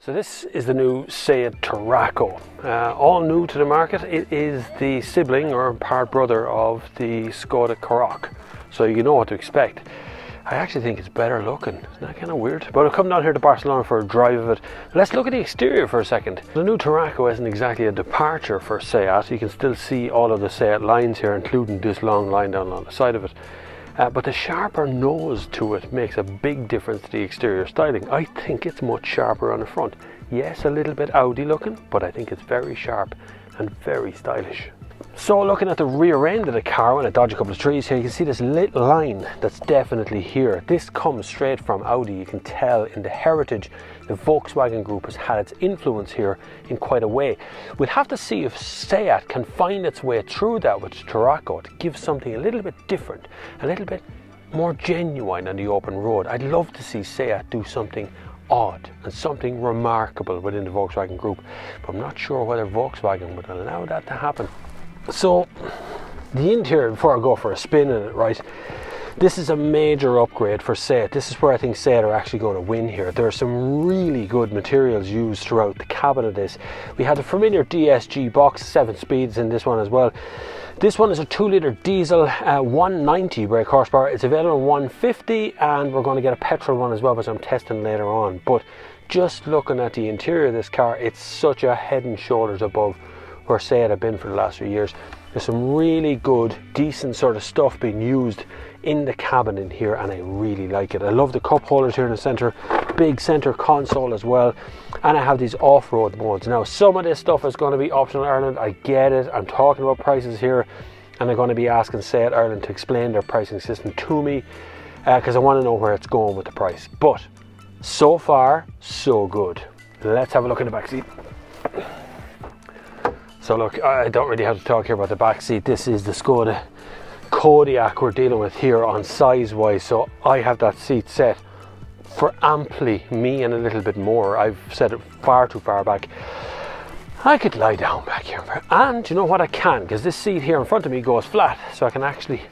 So this is the new Seat Tarraco, all new to the market. It is the sibling or part brother of the Skoda Karoq, so you know what to expect. I actually think it's better looking. Isn't that kind of weird? But I've come down here to Barcelona for a drive of it. Let's look at the exterior for a second. The new Tarraco isn't exactly a departure for Seat. You can still see all of the Seat lines here, including this long line down on the side of it. But the sharper nose to it makes a big difference to the exterior styling. I think it's much sharper on the front. Yes, a little bit Audi looking, but I think it's very sharp and very stylish. So looking at the rear end of the car, when I dodge a couple of trees here, you can see this little line that's definitely here. This comes straight from Audi. You can tell in the heritage the Volkswagen Group has had its influence here in quite a way. We'll have to see if Seat can find its way through that with Tarraco to give something a little bit different, a little bit more genuine on the open road. I'd love to see Seat do something odd and something remarkable within the Volkswagen Group, but I'm not sure whether Volkswagen would allow that to happen. So the interior, before I go for a spin in it, right, this is a major upgrade for Seat. This is where I think Seat are actually going to win here. There are some really good materials used throughout the cabin of this. We have the familiar DSG box, 7 speeds in this one as well. This one is a 2-litre diesel, 190 brake horsepower. It's available in 150, and we're going to get a petrol one as well, which I'm testing later on. But just looking at the interior of this car, it's such a head and shoulders above where Seat have been for the last few years. There's some really good, decent sort of stuff being used in the cabin in here, and I really like it. I love the cup holders here in the centre, big centre console as well, and I have these off-road modes. Now, some of this stuff is going to be optional in Ireland, I get it. I'm talking about prices here, and I'm going to be asking Seat Ireland to explain their pricing system to me, because I want to know where it's going with the price. But so far, so good. Let's have a look in the back seat. So look, I don't really have to talk here about the back seat. This is the Skoda Kodiaq we're dealing with here on size wise, so I have that seat set for amply me and a little bit more. I've set it far too far back. I could lie down back here, and you know what, I can, because this seat here in front of me goes flat, so I can actually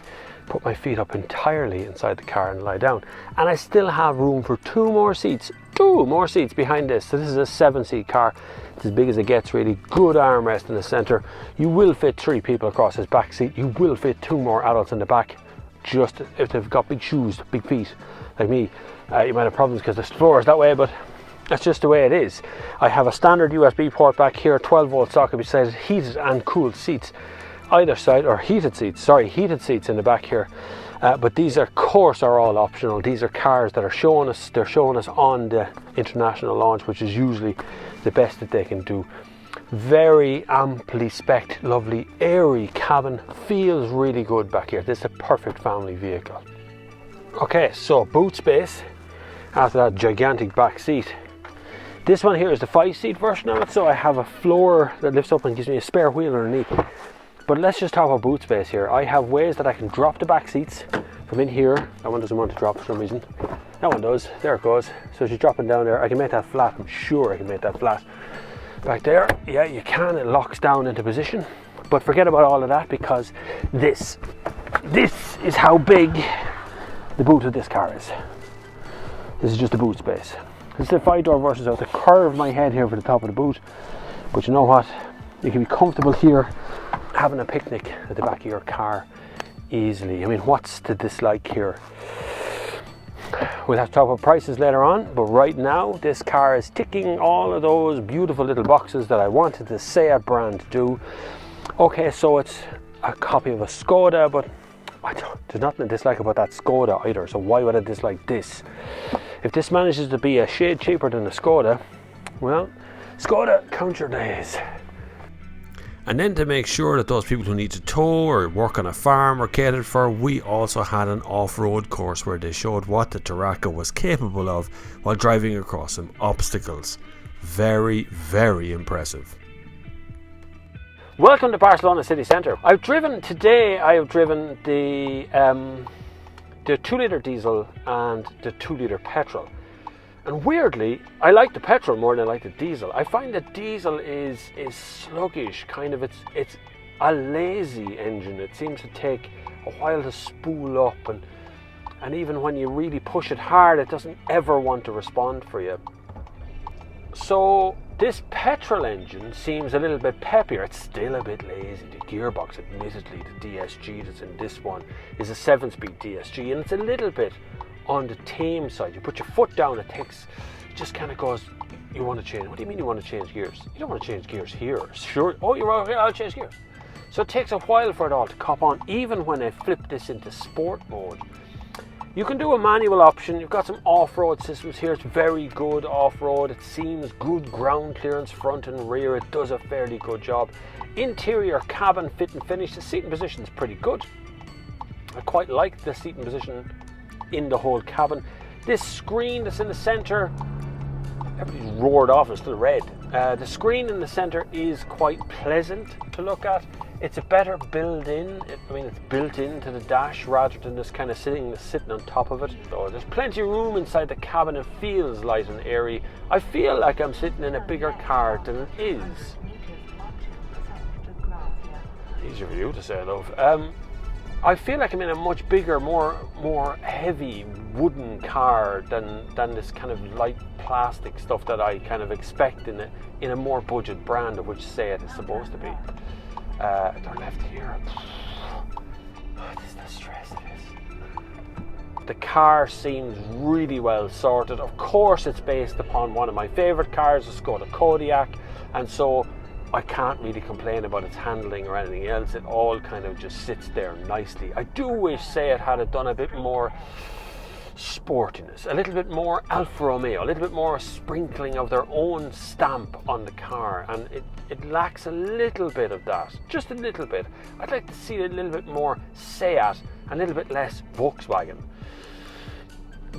put my feet up entirely inside the car and lie down, and I still have room for two more seats behind this. So this is a 7-seat car. It's as big as it gets, really. Good armrest in the centre. You will fit 3 people across this back seat. You will fit 2 more adults in the back, just if they've got big shoes, big feet like me. You might have problems because the floor is that way, but that's just the way it is. I have a standard USB port back here, 12-volt socket beside it, heated and cooled seats either side, or heated seats in the back here. But these of course are all optional. These are cars that are showing us, they're showing us on the international launch, which is usually the best that they can do. Very amply spec'd, lovely airy cabin, feels really good back here. This is a perfect family vehicle. Okay, so boot space after that gigantic back seat. This one here is the 5-seat version of it, so I have a floor that lifts up and gives me a spare wheel underneath. But let's just talk about boot space here. I have ways that I can drop the back seats from in here. That one doesn't want to drop for some reason. That one does. There it goes. So she's dropping down there. I can make that flat. I'm sure I can make that flat. Back there, yeah, you can. It locks down into position. But forget about all of that, because this is how big the boot of this car is. This is just the boot space. This is the 5-door version, so I have to curve my head here for the top of the boot. But you know what? You can be comfortable here having a picnic at the back of your car easily. I mean, what's to dislike here? We'll have to talk about prices later on, but right now this car is ticking all of those beautiful little boxes that I wanted the Seat brand to do. Okay, so it's a copy of a Skoda, but there's nothing to dislike about that Skoda either, so why would I dislike this? If this manages to be a shade cheaper than the Skoda, well, Skoda, count your days. And then to make sure that those people who need to tow or work on a farm are catered for, we also had an off-road course where they showed what the Tarraco was capable of while driving across some obstacles. Very, very impressive. Welcome to Barcelona city centre. I have driven the 2-litre diesel and the 2-litre petrol. And weirdly, I like the petrol more than I like the diesel. I find that diesel is sluggish, kind of. It's a lazy engine. It seems to take a while to spool up, and even when you really push it hard, it doesn't ever want to respond for you. So this petrol engine seems a little bit peppier. It's still a bit lazy. The gearbox, admittedly, the DSG that's in this one is a 7-speed DSG, and it's a little bit on the tame side. You put your foot down, it just kind of goes, you want to change. What do you mean you want to change gears? You don't want to change gears here. Sure. Oh, you're right, I'll change gears. So it takes a while for it all to cop on, even when I flip this into sport mode. You can do a manual option. You've got some off-road systems here. It's very good off-road. It seems good ground clearance front and rear. It does a fairly good job. Interior cabin fit and finish. The seating position is pretty good. I quite like the seating position in the whole cabin. This screen that's in the center, everybody's roared off, it's still red. The screen in the center is quite pleasant to look at. It's a better built-in, it's built into the dash rather than just kind of sitting on top of it. So there's plenty of room inside the cabin. It feels light and airy. I feel like I'm sitting in a bigger car than it is. Easier for you to say, love. I feel like I'm in a much bigger, more heavy wooden car than this kind of light plastic stuff that I kind of expect in a more budget brand, of which Seat is supposed to be. Turn left here. This is the stress of this. The car seems really well sorted. Of course, it's based upon one of my favourite cars, the Skoda Kodiaq, and so I can't really complain about its handling or anything else. It all kind of just sits there nicely. I do wish Seat had it done a bit more sportiness, a little bit more Alfa Romeo, a little bit more sprinkling of their own stamp on the car, and it lacks a little bit of that, just a little bit. I'd like to see a little bit more Seat, a little bit less Volkswagen.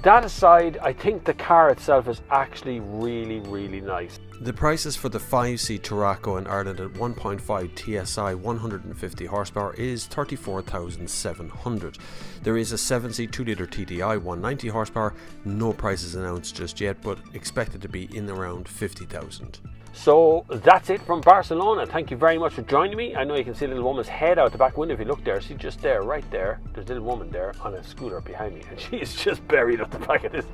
That aside, I think the car itself is actually really, really nice. The prices for the 5-seat Tarraco in Ireland at 1.5 TSI 150 horsepower is 34,700. There is a 7-seat 2-litre TDI 190 horsepower, no prices announced just yet, but expected to be in around 50,000. So that's it from Barcelona. Thank you very much for joining me. I know you can see a little woman's head out the back window if you look there. See, just there, right there, there's a little woman there on a scooter behind me, and she is just buried at the back of this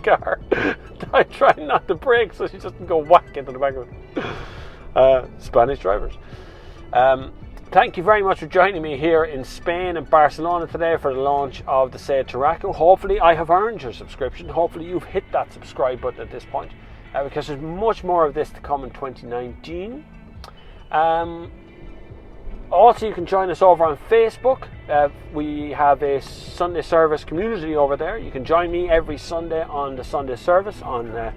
car. I try not to brake so she doesn't go whack into the back of it. Spanish drivers. Thank you very much for joining me here in Spain and Barcelona today for the launch of the Seat Tarraco. Hopefully I have earned your subscription. Hopefully you've hit that subscribe button at this point, because there's much more of this to come in 2019. Also, you can join us over on Facebook. We have a Sunday service community over there. You can join me every Sunday on the Sunday service on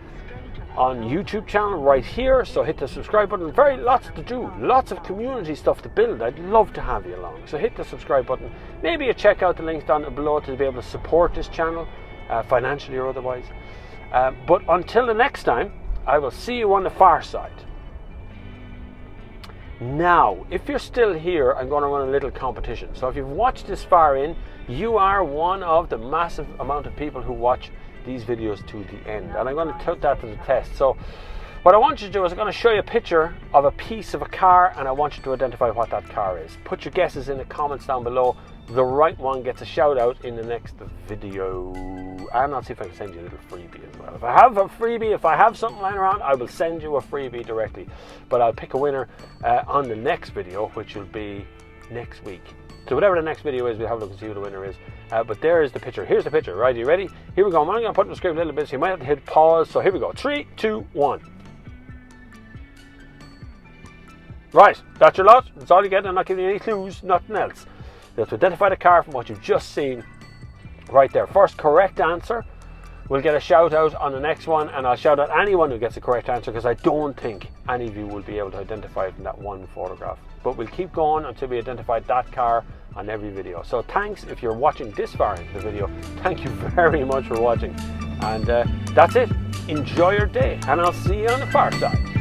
YouTube channel right here. So hit the subscribe button. Lots to do, lots of community stuff to build. I'd love to have you along. So hit the subscribe button. Maybe you check out the links down below to be able to support this channel, financially or otherwise. But until the next time, I will see you on the far side. Now, if you're still here, I'm going to run a little competition. So if you've watched this far in, you are one of the massive amount of people who watch these videos to the end. And I'm going to put that to the test. So what I want you to do is I'm going to show you a picture of a piece of a car, and I want you to identify what that car is. Put your guesses in the comments down below. The right one gets a shout out in the next video. And I'll see if I can send you a little freebie as well. If I have a freebie, if I have something lying around, I will send you a freebie directly. But I'll pick a winner on the next video, which will be next week. So whatever the next video is, we'll have a look and see who the winner is. But there is the picture. Here's the picture. Right, are you ready? Here we go. I'm only going to put in the script a little bit, so you might have to hit pause. So here we go. 3, 2, 1. Right, that's your lot. That's all you get. I'm not giving you any clues, nothing else. You have to identify the car from what you've just seen right there. First correct answer will get a shout out on the next one, and I'll shout out anyone who gets a correct answer, because I don't think any of you will be able to identify it in that one photograph. But we'll keep going until we identify that car on every video. So thanks if you're watching this far into the video. Thank you very much for watching. And that's it. Enjoy your day, and I'll see you on the far side.